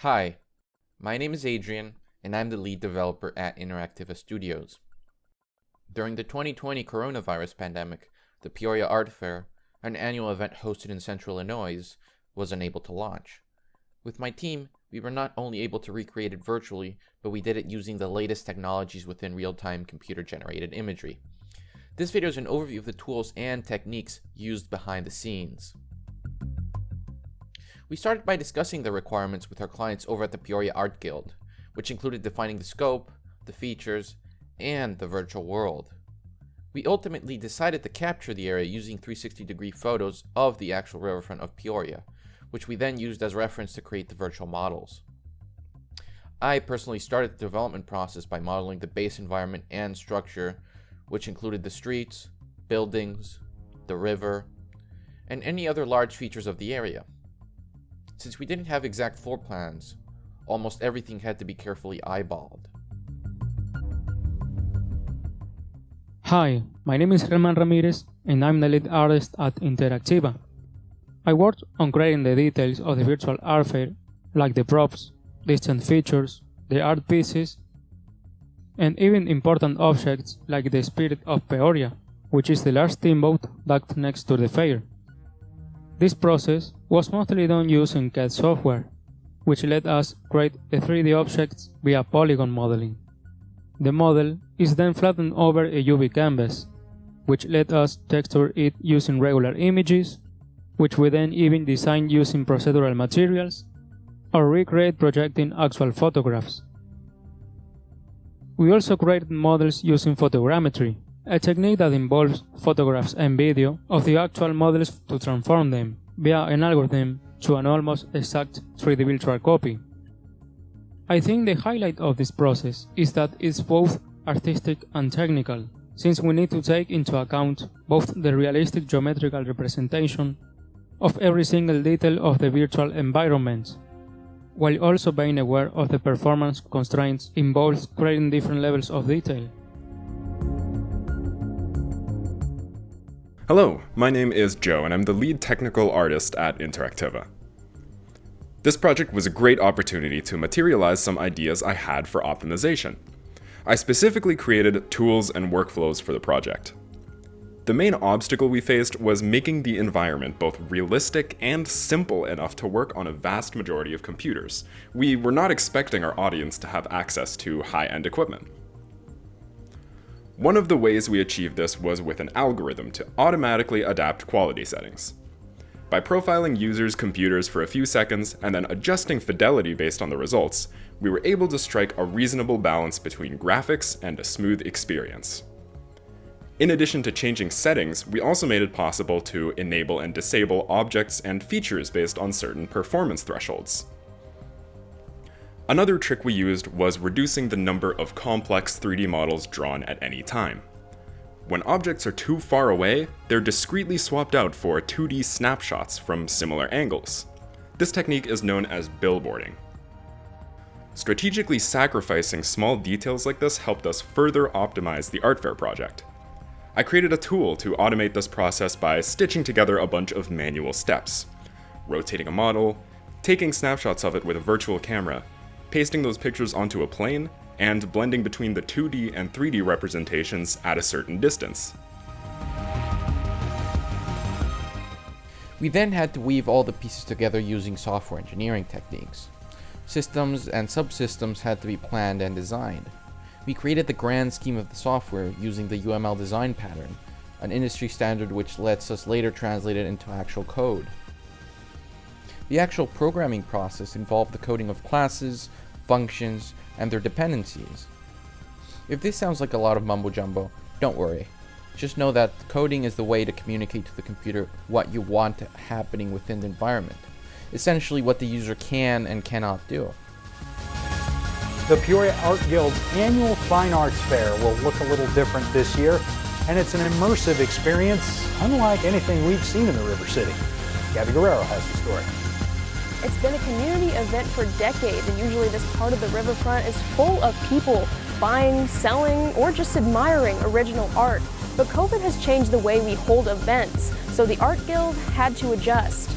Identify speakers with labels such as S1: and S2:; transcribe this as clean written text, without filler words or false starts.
S1: Hi, my name is Adrian, and I'm the lead developer at Interactiva Studios. During the 2020 coronavirus pandemic, the Peoria Art Fair, an annual event hosted in central Illinois, was unable to launch. With my team, we were not only able to recreate it virtually, but we did it using the latest technologies within real-time computer-generated imagery. This video is an overview of the tools and techniques used behind the scenes. We started by discussing the requirements with our clients over at the Peoria Art Guild, which included defining the scope, the features, and the virtual world. We ultimately decided to capture the area using 360-degree photos of the actual riverfront of Peoria, which we then used as reference to create the virtual models. I personally started the development process by modeling the base environment and structure, which included the streets, buildings, the river, and any other large features of the area. Since we didn't have exact floor plans, almost everything had to be carefully eyeballed.
S2: Hi, my name is Germán Ramírez and I'm the lead artist at Interactiva. I worked on creating the details of the virtual art fair, like the props, distant features, the art pieces, and even important objects like the Spirit of Peoria, which is the large steamboat docked next to the fair. This process was mostly done using CAD software, which let us create the 3D objects via polygon modeling. The model is then flattened over a UV canvas, which let us texture it using regular images, which we then even design using procedural materials, or recreate projecting actual photographs. We also created models using photogrammetry, a technique that involves photographs and video of the actual models to transform them via an algorithm to an almost exact 3D virtual copy. I think the highlight of this process is that it's both artistic and technical, since we need to take into account both the realistic geometrical representation of every single detail of the virtual environment, while also being aware of the performance constraints involved creating different levels of detail.
S3: Hello, my name is Joe and I'm the lead technical artist at Interactiva. This project was a great opportunity to materialize some ideas I had for optimization. I specifically created tools and workflows for the project. The main obstacle we faced was making the environment both realistic and simple enough to work on a vast majority of computers. We were not expecting our audience to have access to high-end equipment. One of the ways we achieved this was with an algorithm to automatically adapt quality settings. By profiling users' computers for a few seconds and then adjusting fidelity based on the results, we were able to strike a reasonable balance between graphics and a smooth experience. In addition to changing settings, we also made it possible to enable and disable objects and features based on certain performance thresholds. Another trick we used was reducing the number of complex 3D models drawn at any time. When objects are too far away, they're discreetly swapped out for 2D snapshots from similar angles. This technique is known as billboarding. Strategically sacrificing small details like this helped us further optimize the art fair project. I created a tool to automate this process by stitching together a bunch of manual steps: rotating a model, taking snapshots of it with a virtual camera, pasting those pictures onto a plane, and blending between the 2D and 3D representations at a certain distance.
S1: We then had to weave all the pieces together using software engineering techniques. Systems and subsystems had to be planned and designed. We created the grand scheme of the software using the UML design pattern, an industry standard which lets us later translate it into actual code. The actual programming process involved the coding of classes, functions, and their dependencies. If this sounds like a lot of mumbo jumbo, don't worry. Just know that coding is the way to communicate to the computer what you want happening within the environment. Essentially what the user can and cannot do.
S4: The Peoria Art Guild's annual Fine Arts Fair will look a little different this year, and it's an immersive experience unlike anything we've seen in the River City. Gabby Guerrero has the story.
S5: It's been a community event for decades, and usually this part of the riverfront is full of people buying, selling, or just admiring original art. But COVID has changed the way we hold events, so the Art Guild had to adjust.